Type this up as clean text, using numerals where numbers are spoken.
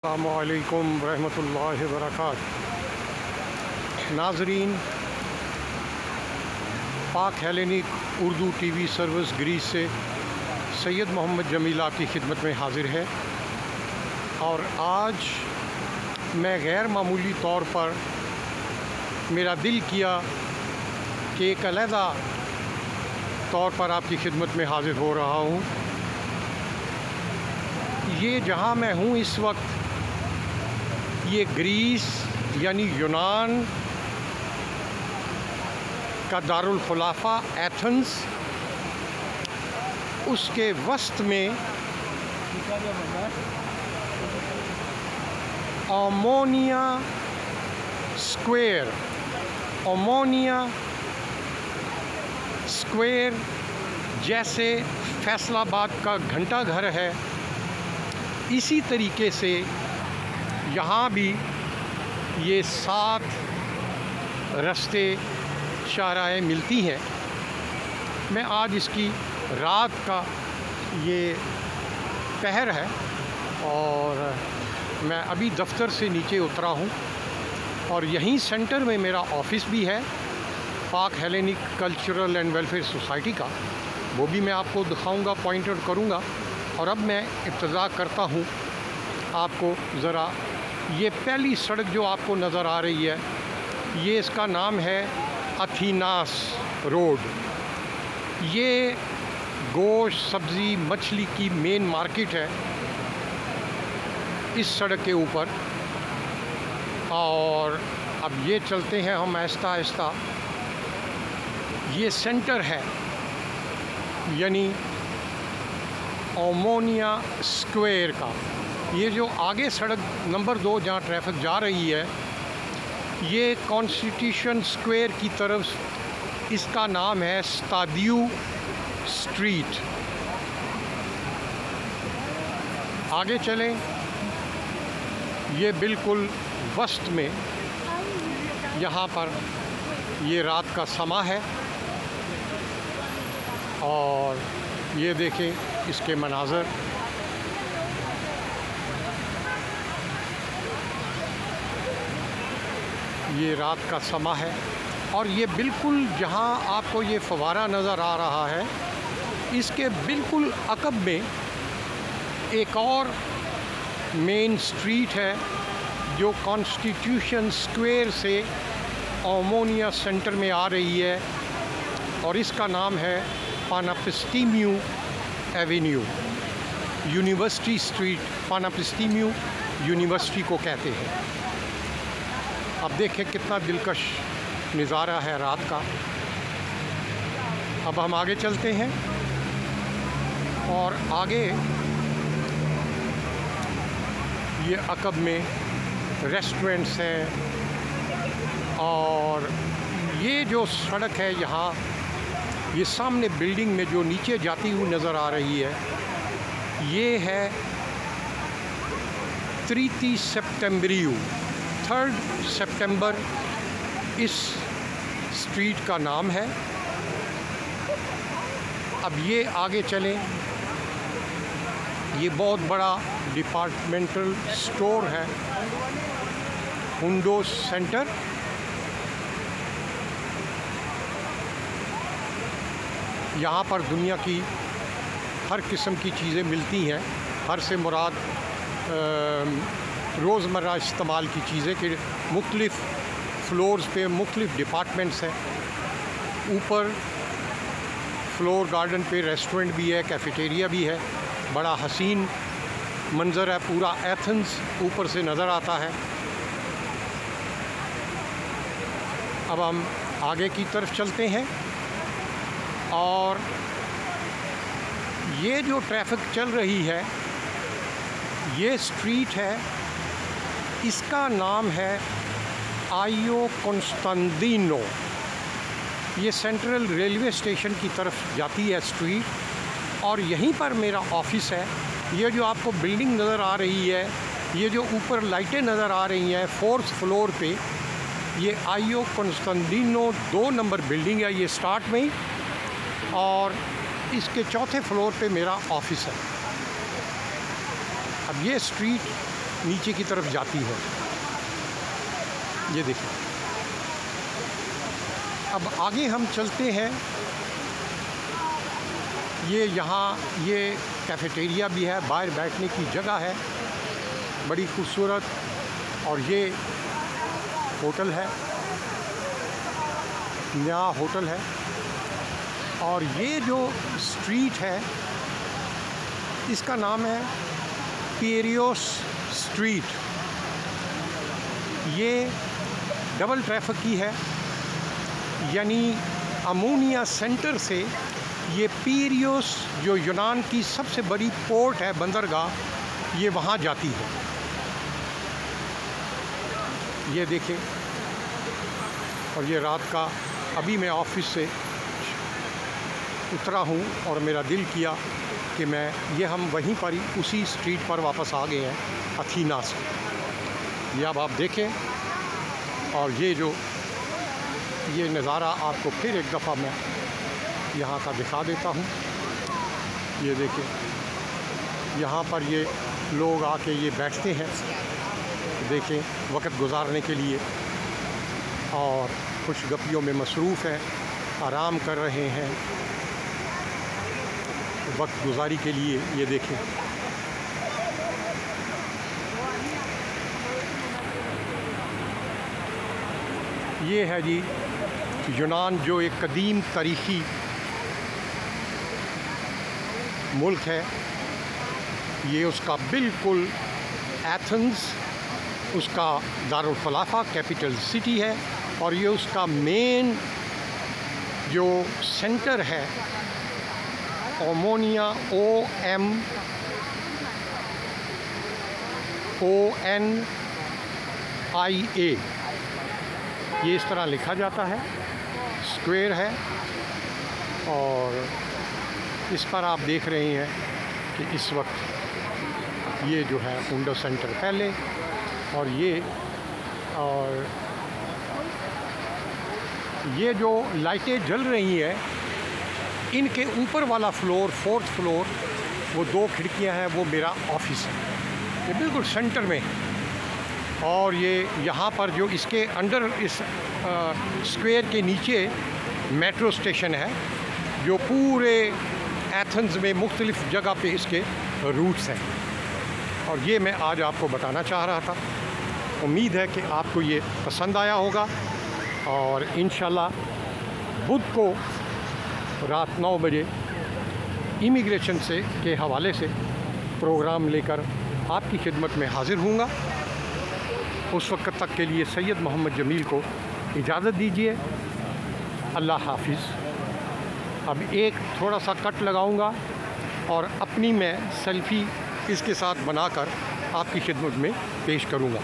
अस्सलामुअलैकुम रहमतुल्लाहि वबरकातुहू। नाज़रीन, Pak Hellenic Urdu TV service Greece से सैयद मोहम्मद जमील आपकी खिदमत में हाज़िर है। और आज मैं गैर मामूली तौर पर मेरा दिल किया कि एक अलहदा तौर पर आपकी खिदमत में हाज़िर हो रहा हूँ। ये जहाँ मैं हूँ इस वक्त, ये ग्रीस यानी यूनान का दारुल खुलाफा एथेंस, उसके वस्त में ओमोनिया स्क्वायर जैसे फैसलाबाद का घंटा घर है, इसी तरीके से यहाँ भी ये 7 रास्ते शाहराहें मिलती हैं। मैं आज इसकी रात का ये पहर है और मैं अभी दफ्तर से नीचे उतरा हूँ और यहीं सेंटर में मेरा ऑफ़िस भी है पाक Hellenic cultural and welfare society का। वो भी मैं आपको दिखाऊंगा, पॉइंट आउट करूँगा। और अब मैं इब्तिदा करता हूँ आपको ज़रा, ये पहली सड़क जो आपको नज़र आ रही है, ये इसका नाम है अथीनास रोड। ये गोश्त, सब्ज़ी, मछली की मेन मार्केट है इस सड़क के ऊपर। और अब ये चलते हैं हम आहिस्ता आहिस्ता। ये सेंटर है यानी ओमोनिया स्क्वायर का। ये जो आगे सड़क नंबर 2 जहाँ ट्रैफिक जा रही है, ये कॉन्स्टिट्यूशन स्क्वायर की तरफ, इसका नाम है स्तादियू स्ट्रीट। आगे चलें, ये बिल्कुल वस्त में, यहाँ पर ये रात का समा है और ये देखें इसके मनाज़र। ये रात का समा है और ये बिल्कुल जहाँ आपको ये फव्वारा नज़र आ रहा है, इसके बिल्कुल अकब में एक और मेन स्ट्रीट है जो कॉन्स्टिट्यूशन स्क्वायर से ओमोनिया सेंटर में आ रही है और इसका नाम है पानापिस्टिमियो एवेन्यू, यूनिवर्सिटी स्ट्रीट। पानापिस्टिमियो यूनिवर्सिटी को कहते हैं। अब देखें कितना दिलकश नज़ारा है रात का। अब हम आगे चलते हैं और आगे ये अकब में रेस्टोरेंट्स हैं और ये जो सड़क है यहाँ, ये सामने बिल्डिंग में जो नीचे जाती हुई नज़र आ रही है, ये है 3 सितंबर इस स्ट्रीट का नाम है। अब ये आगे चलें, ये बहुत बड़ा डिपार्टमेंटल स्टोर है, हुंडो सेंटर। यहाँ पर दुनिया की हर किस्म की चीज़ें मिलती हैं। हर से मुराद रोज़मर्रा इस्तेमाल की चीज़ें के मुख्तलिफ़ फ्लोर्स पे मुख्तलिफ़ डिपार्टमेंट्स हैं। ऊपर फ्लोर गार्डन पे रेस्टोरेंट भी है, कैफ़ेटेरिया भी है। बड़ा हसीन मंज़र है, पूरा एथेंस ऊपर से नज़र आता है। अब हम आगे की तरफ चलते हैं और ये जो ट्रैफिक चल रही है, ये स्ट्रीट है, इसका नाम है आयो कॉन्स्टेंटिनो। ये सेंट्रल रेलवे स्टेशन की तरफ जाती है स्ट्रीट और यहीं पर मेरा ऑफ़िस है। ये जो आपको बिल्डिंग नज़र आ रही है, ये जो ऊपर लाइटें नज़र आ रही हैं 4th फ्लोर पे, ये आयो कॉन्स्टेंटिनो 2 नंबर बिल्डिंग है, ये स्टार्ट में ही। और इसके 4थे फ्लोर पे मेरा ऑफ़िस है। अब ये स्ट्रीट नीचे की तरफ जाती है। ये देखिए। अब आगे हम चलते हैं। ये यहाँ ये कैफेटेरिया भी है, बाहर बैठने की जगह है, बड़ी खूबसूरत। और ये होटल है, नया होटल है। और ये जो स्ट्रीट है इसका नाम है पीरियोस स्ट्रीट। ये डबल ट्रैफिक की है, यानी अमोनिया सेंटर से ये पीरियोस जो यूनान की सबसे बड़ी पोर्ट है, बंदरगाह, ये वहाँ जाती है। ये देखें। और ये रात का, अभी मैं ऑफिस से उतरा हूँ और मेरा दिल किया कि हम वहीं पर ही उसी स्ट्रीट पर वापस आ गए हैं अथीना से। ये अब आप देखें। और ये नज़ारा आपको फिर एक दफ़ा मैं यहाँ का दिखा देता हूँ। ये देखें, यहाँ पर ये लोग आके ये बैठते हैं, देखें, वक्त गुजारने के लिए, और खुशगपियों में मसरूफ़ हैं, आराम कर रहे हैं वक्त गुजारी के लिए। ये देखें। ये है जी यूनान, जो एक कदीम तारीख़ी मुल्क है। ये उसका बिल्कुल एथेंस उसका दारुल खलाफा कैपिटल सिटी है, और ये उसका मेन जो सेंटर है ओमोनिया, OMONIA, ये इस तरह लिखा जाता है, स्क्वायर है। और इस पर आप देख रहे हैं कि इस वक्त ये जो है विंडो सेंटर पहले, और ये जो लाइटें जल रही हैं, इनके ऊपर वाला फ्लोर, 4th फ्लोर, वो 2 खिड़कियां हैं, वो मेरा ऑफिस है। ये बिल्कुल सेंटर में। और ये यहाँ पर जो इसके अंडर, इस स्क्वायर के नीचे मेट्रो स्टेशन है, जो पूरे एथेंस में मुख्तलिफ़ जगह पे इसके रूट्स हैं। और ये मैं आज आपको बताना चाह रहा था। उम्मीद है कि आपको ये पसंद आया होगा, और इंशाल्लाह बुध को रात 9 बजे इमिग्रेशन के हवाले से प्रोग्राम लेकर आपकी खिदमत में हाज़िर हूँगा। उस वक्त तक के लिए सैयद मोहम्मद जमील को इजाज़त दीजिए। अल्लाह हाफिज़। अब एक थोड़ा सा कट लगाऊंगा और अपनी मैं सेल्फ़ी इसके साथ बनाकर आपकी खिदमत में पेश करूंगा।